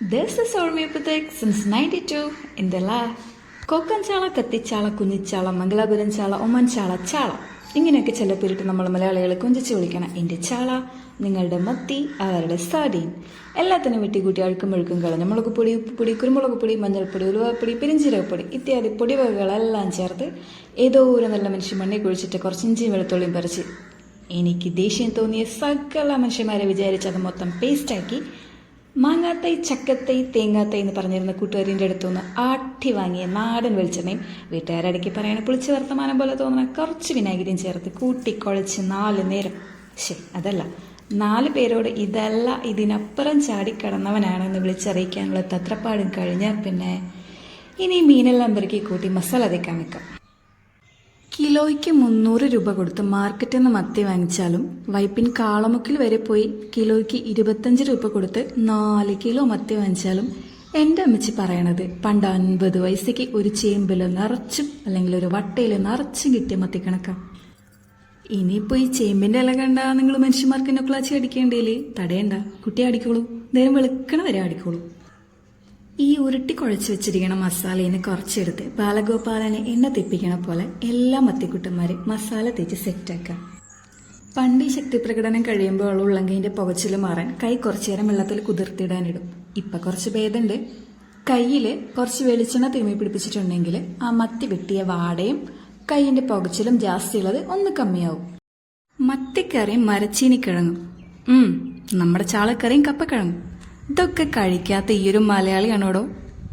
This is Ormipathic since 92 in the lab. Kokken ചാള, കത്തിച്ചാള, കുഞ്ഞിച്ചാള, മംഗലാപുരം ചാള, ഒമൻ ചാള, ചാള ഇങ്ങനെയൊക്കെ ചില പേരിട്ട് നമ്മൾ മലയാളികളെ കൊഞ്ചിച്ച് വിളിക്കണം. എൻ്റെ ചാള, നിങ്ങളുടെ മത്തി, അവരുടെ സാഡീൻ എല്ലാത്തിനും വെട്ടിക്കൂട്ടി അഴുക്കും മെഴുക്കും കളഞ്ഞ മുളക് പൊടി, ഉപ്പുപൊടി, കുരുമുളക് പൊടി, മഞ്ഞൾപ്പൊടി, ഉലുവാപ്പൊടി, പെരിഞ്ചീരകപ്പൊടി ഇത്യാദി പൊടിവകകളെല്ലാം ചേർത്ത് ഏതോ ഒരു നല്ല മനുഷ്യൻ മണ്ണിൽ കുഴിച്ചിട്ട് കുറച്ച് ഇഞ്ചിയും വെളുത്തുള്ളിയും പറിച്ച് എനിക്ക് ദേഷ്യം തോന്നിയ സകല മനുഷ്യന്മാരെ വിചാരിച്ച് അത് മൊത്തം പേസ്റ്റാക്കി മാങ്ങാത്തൈ, ചക്കത്തൈ, തേങ്ങാത്തൈ എന്ന് പറഞ്ഞിരുന്ന കൂട്ടുകാരിൻ്റെ അടുത്തുനിന്ന് ആട്ടി വാങ്ങിയ നാടൻ വെളിച്ചെണ്ണയും വീട്ടുകാരടക്കി പറയണ പുളിച്ച് വർത്തമാനം പോലെ തോന്നുന്ന കുറച്ച് വിനാഗിരിയും ചേർത്ത് കൂട്ടിക്കുഴച്ച് 4 നേരം അതല്ല 4 പേരോട് ഇതല്ല ഇതിനപ്പുറം ചാടിക്കടന്നവനാണെന്ന് വിളിച്ചറിയിക്കാനുള്ള തത്രപ്പാടും കഴിഞ്ഞാൽ പിന്നെ ഇനി മീനെല്ലാം പെറുക്കി കൂട്ടി മസാല തേക്കാൻ വെക്കാം. കിലോയ്ക്ക് 300 രൂപ കൊടുത്ത് മാർക്കറ്റിൽ നിന്ന് മത്തി വാങ്ങിച്ചാലും വൈപ്പിൻ കാളമുക്കിൽ വരെ പോയി കിലോയ്ക്ക് 25 രൂപ കൊടുത്ത് 4 കിലോ മത്തി വാങ്ങിച്ചാലും എൻ്റെ അമ്മച്ചി പറയണത് പണ്ട് 50 വയസ്സേക്ക് ഒരു ചേമ്പിൽ നിറച്ചും അല്ലെങ്കിൽ ഒരു വട്ടയിൽ നിറച്ചും കിട്ടിയ മത്തി കണക്കാം. ഇനിയിപ്പോൾ ഈ ചേമ്പിൻ്റെ ഇല കണ്ടാ നിങ്ങൾ മനുഷ്യന്മാർക്ക് നൊക്കളാച്ചി അടിക്കേണ്ടേലേ തടയണ്ട, കുട്ടി അടിക്കോളൂ, നേരം വെളുക്കണ വരെ അടിക്കോളൂ. ഈ ഉരുട്ടി കുഴച്ച് വെച്ചിരിക്കണ മസാലയിന്ന് കുറച്ചെടുത്ത് ബാലഗോപാലനെ എണ്ണ തെപ്പിക്കണ പോലെ എല്ലാ മത്തിക്കുട്ടന്മാരും മസാല തേച്ച് സെറ്റാക്കാം. പണ്ട് ഈ ശക്തി പ്രകടനം കഴിയുമ്പോൾ ഉള്ളങ്കൈൻ്റെ പുകച്ചിൽ മാറാൻ കൈ കുറച്ചു നേരം വെള്ളത്തിൽ കുതിർത്തിടാനിടും. ഇപ്പം കുറച്ച് ഭേദമുണ്ട്. കയ്യിൽ കുറച്ച് വെളിച്ചെണ്ണ തിരുമ്മി പിടിപ്പിച്ചിട്ടുണ്ടെങ്കിൽ ആ മത്തി വെട്ടിയ വാടയും കൈയിൻ്റെ പുകച്ചിലും ജാസ്തിയുള്ളത് ഒന്ന് കമ്മിയാവും. മത്തിക്കറിയും മരച്ചീനിക്കിഴങ്ങും, നമ്മുടെ ചാളക്കറിയും കപ്പക്കിഴങ്ങും ഇതൊക്കെ കഴിക്കാത്ത ഈയൊരു മലയാളിയാണോടോ?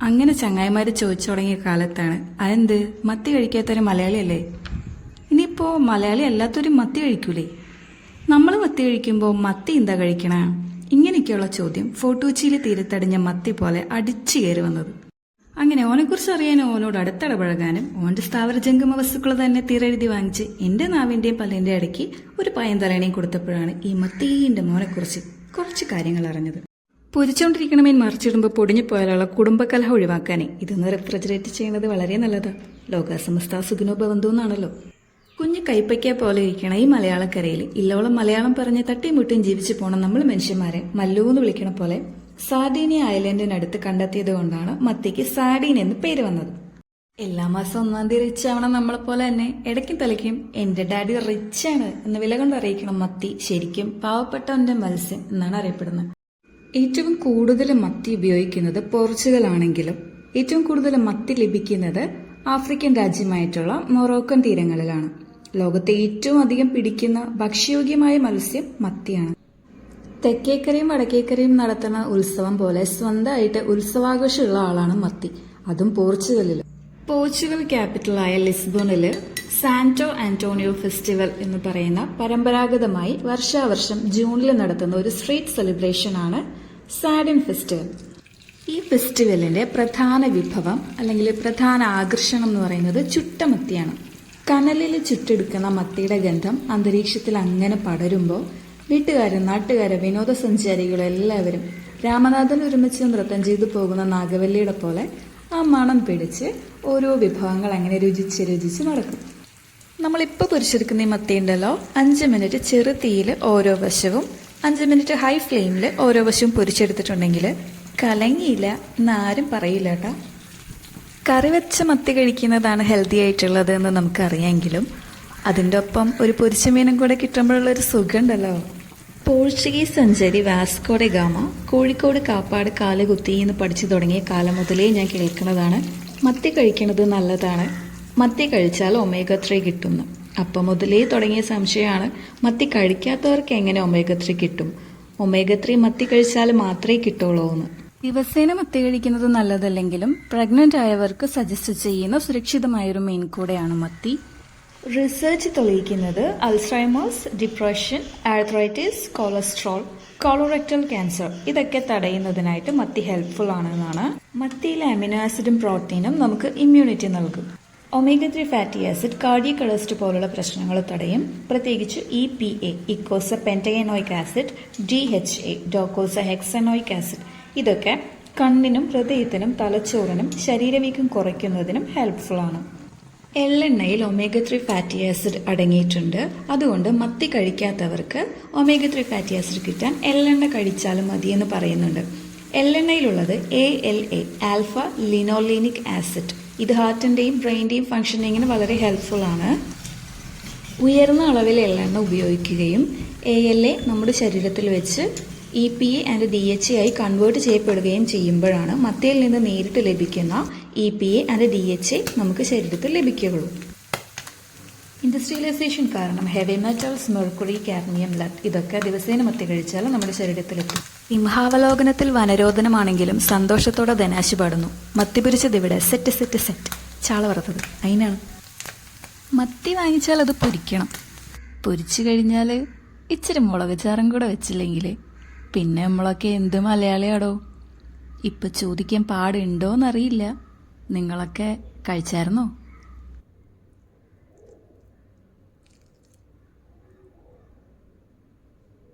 അങ്ങനെ ചങ്ങായിമാര് ചോദിച്ചു തുടങ്ങിയ കാലത്താണ് അതെന്ത് മത്തി കഴിക്കാത്തൊരു മലയാളിയല്ലേ? ഇനിയിപ്പോൾ മലയാളി അല്ലാത്തൊരു മത്തി കഴിക്കൂലേ? നമ്മൾ മത്തി കഴിക്കുമ്പോൾ മത്തി എന്താ കഴിക്കണേ? ഇങ്ങനെയൊക്കെയുള്ള ചോദ്യം ഫോർട്ടുകൊച്ചിയിൽ തീരത്തടിഞ്ഞ മത്തി പോലെ അടിച്ചു കയറി വന്നത്. അങ്ങനെ ഓനെക്കുറിച്ച് അറിയാനും ഓനോട് അടുത്തിടപഴകാനും ഓന്റെ സ്ഥാവര ജംഗമ വസ്തുക്കൾ തന്നെ തീരെഴുതി വാങ്ങിച്ച് എന്റെ നാവിന്റെയും പല്ലിന്റെ ഇടയ്ക്ക് ഒരു പായം തലേണയും കൊടുത്തപ്പോഴാണ് ഈ മത്തീന്റെ മോനെക്കുറിച്ച് കുറച്ച് കാര്യങ്ങൾ അറിഞ്ഞത്. പൊരിച്ചുകൊണ്ടിരിക്കണ മീൻ മറിച്ചിടുമ്പോൾ പൊടിഞ്ഞു പോയാലുള്ള കുടുംബകലഹം ഒഴിവാക്കാനേ ഇതൊന്ന് റെഫ്രിജറേറ്റ് ചെയ്യുന്നത് വളരെ നല്ലതാണ്. ലോകാസമസ്ത സുഖിനോ ഭവന്തു എന്നാണല്ലോ. കുഞ്ഞു കൈപ്പയ്ക്ക പോലെ ഇരിക്കണ ഈ മലയാളക്കരയിൽ ഇല്ലോളം മലയാളം പറഞ്ഞ് തട്ടിയും മുട്ടിയും ജീവിച്ചു പോണ നമ്മൾ മനുഷ്യന്മാരെ മല്ലൂന്ന് വിളിക്കണ പോലെ സാർഡീനിയ ഐലൻഡിനടുത്ത് കണ്ടെത്തിയത് കൊണ്ടാണ് മത്തിക്ക് സാർഡീൻ എന്ന് പേര് വന്നത്. എല്ലാ മാസം 1-ാം തീയതി റിച്ച് ആവണം നമ്മളെപ്പോലെ തന്നെ ഇടയ്ക്കും തലയ്ക്കും എന്റെ ഡാഡി റിച്ച് ആണ് എന്ന് വില കൊണ്ട് അറിയിക്കണം മത്തി ശരിക്കും പാവപ്പെട്ടവന്റെ മത്സ്യം എന്നാണ് അറിയപ്പെടുന്നത്. ഏറ്റവും കൂടുതൽ മത്തി ഉപയോഗിക്കുന്നത് പോർച്ചുഗൽ ആണെങ്കിലും ഏറ്റവും കൂടുതൽ മത്തി ലഭിക്കുന്നത് ആഫ്രിക്കൻ രാജ്യമായിട്ടുള്ള മൊറോക്കൻ തീരങ്ങളിലാണ്. ലോകത്തെ ഏറ്റവും അധികം പിടിക്കുന്ന ഭക്ഷ്യയോഗ്യമായ മത്സ്യം മത്തിയാണ്. തെക്കേക്കരയും വടക്കേക്കരയും നടത്തുന്ന ഉത്സവം പോലെ സ്വന്തമായിട്ട് ഉത്സവാഘോഷമുള്ള ആളാണ് മത്തി, അതും പോർച്ചുഗലിൽ. പോർച്ചുഗൽ ക്യാപിറ്റലായ ലിസ്ബണില് സാന്റോ ആന്റോണിയോ ഫെസ്റ്റിവൽ എന്ന് പറയുന്ന പരമ്പരാഗതമായി വർഷാവർഷം ജൂണിൽ നടത്തുന്ന ഒരു സ്ട്രീറ്റ് സെലിബ്രേഷൻ ആണ് സാർഡിൻ ഫെസ്റ്റിവൽ. ഈ ഫെസ്റ്റിവലിന്റെ പ്രധാന വിഭവം അല്ലെങ്കിൽ പ്രധാന ആകർഷണം എന്ന് പറയുന്നത് ചുട്ട മത്തിയാണ്. കനലിൽ ചുട്ടെടുക്കുന്ന മത്തിയുടെ ഗന്ധം അന്തരീക്ഷത്തിൽ അങ്ങനെ പടരുമ്പോൾ വീട്ടുകാരും നാട്ടുകാരും വിനോദസഞ്ചാരികളും എല്ലാവരും രാമനാഥൻ ഒരുമിച്ച് നൃത്തം ചെയ്തു പോകുന്ന നാഗവല്ലിയുടെ പോലെ ആ മണം പിടിച്ച് ഓരോ വിഭവങ്ങൾ അങ്ങനെ രുചിച്ച് നടക്കും. നമ്മളിപ്പോൾ പൊരിച്ചെടുക്കുന്ന ഈ മത്തി ഉണ്ടല്ലോ 5 മിനിറ്റ് ചെറു തീയിൽ ഓരോ വശവും 5 മിനിറ്റ് ഹൈ ഫ്ലെയിമിൽ ഓരോ വശവും പൊരിച്ചെടുത്തിട്ടുണ്ടെങ്കിൽ കലങ്ങിയില്ല എന്നാരും പറയില്ല കേട്ടോ. കറി വെച്ച മത്തി കഴിക്കുന്നതാണ് ഹെൽത്തി ആയിട്ടുള്ളത് എന്ന് നമുക്കറിയാമെങ്കിലും അതിൻ്റെ ഒപ്പം ഒരു പൊരിച്ച മീനും കൂടെ കിട്ടുമ്പോഴുള്ളൊരു സുഖമുണ്ടല്ലോ. പോർച്ചുഗീസ് സഞ്ചാരി Vasco da Gama Kozhikode Kappad കാലുകുത്തി എന്ന് പഠിച്ചു തുടങ്ങിയ കാലം മുതലേ ഞാൻ കേൾക്കുന്നതാണ് മത്തി കഴിക്കുന്നത് നല്ലതാണ്, മത്തി കഴിച്ചാൽ ഒമേഗ 3 കിട്ടുന്നു. അപ്പം മുതലേ തുടങ്ങിയ സംശയമാണ് മത്തി കഴിക്കാത്തവർക്ക് എങ്ങനെ ഒമേഗ 3 കിട്ടും, ഒമേഗ 3 മത്തി കഴിച്ചാൽ മാത്രമേ കിട്ടുള്ളൂ എന്ന്. ദിവസേന മത്തി കഴിക്കുന്നത് നല്ലതല്ലെങ്കിലും പ്രഗ്നന്റ് ആയവർക്ക് സജസ്റ്റ് ചെയ്യുന്ന സുരക്ഷിതമായൊരു മീൻ കൂടെയാണ് മത്തി. റിസർച്ച് തെളിയിക്കുന്നത് Alzheimer's, depression, arthritis, cholesterol, colorectal cancer ഇതൊക്കെ തടയുന്നതിനായിട്ട് മത്തി ഹെൽപ്ഫുൾ ആണെന്നാണ്. മത്തിയിലെ അമിനോ ആസിഡും പ്രോട്ടീനും നമുക്ക് ഇമ്മ്യൂണിറ്റി നൽകും. Omega 3 fatty acid cardiac arrest പോലുള്ള പ്രശ്നങ്ങൾ തടയും. പ്രത്യേകിച്ച് EPA eicosapentaenoic acid, DHA docosahexaenoic acid ഇതൊക്കെ കണ്ണിനും ഹൃദയത്തിനും തലച്ചോറിനും ശരീരവീക്കം കുറയ്ക്കുന്നതിനും ഹെൽപ്ഫുൾ ആണ്. എള്ളെണ്ണയിൽ ഒമേഗ 3 ഫാറ്റി ആസിഡ് അടങ്ങിയിട്ടുണ്ട്. അതുകൊണ്ട് മത്തി കഴിക്കാത്തവർക്ക് ഒമേഗ 3 ഫാറ്റി ആസിഡ് കിട്ടാൻ എള്ളെണ്ണ കഴിച്ചാലും മതിയെന്ന് പറയുന്നുണ്ട്. എള്ളെണ്ണയിലുള്ളത് ALA ആൽഫ ലിനോലീനിക് ആസിഡ്. ഇത് ഹാർട്ടിൻ്റെയും ബ്രെയിൻ്റെയും ഫങ്ഷനിങ്ങിന് വളരെ ഹെൽപ്ഫുൾ ആണ്. ഉയർന്ന അളവിൽ എള്ളെണ്ണ ഉപയോഗിക്കുകയും ALA നമ്മുടെ ശരീരത്തിൽ വെച്ച് EPA ആൻഡ് DHA ആയി കൺവേർട്ട് ചെയ്യപ്പെടുകയും ചെയ്യുമ്പോഴാണ് മത്തയിൽ നിന്ന് നേരിട്ട് ലഭിക്കുന്ന EPA ആൻഡ് DHA നമുക്ക് ശരീരത്തിൽ ലഭിക്കുകയുള്ളൂ. ഇൻഡസ്ട്രിയലൈസേഷൻ കാരണം heavy metals, mercury, cadmium, lead ഇതൊക്കെ ദിവസേന മത്തി കഴിച്ചാൽ നമ്മുടെ ശരീരത്തിലെത്തും. സിംഹാവലോകനത്തിൽ വനരോധനമാണെങ്കിലും സന്തോഷത്തോടെ ധനാശി പാടുന്നു. മത്തി പൊരിച്ചതിവിടെ സെറ്റ് സെറ്റ് സെറ്റ്. ചാള വറുത്തത് അതിനാണ്. മത്തി വാങ്ങിച്ചാൽ അത് പൊരിക്കണം. പൊരിച്ചു കഴിഞ്ഞാൽ ഇച്ചിരി മുളക് ചാറും കൂടെ വെച്ചില്ലെങ്കിൽ പിന്നെ നമ്മളൊക്കെ എന്ത് മലയാളിയാടോ. ഇപ്പം ചോദിക്കാൻ പാടുണ്ടോയെന്നറിയില്ല. നിങ്ങളൊക്കെ കഴിച്ചായിരുന്നോ?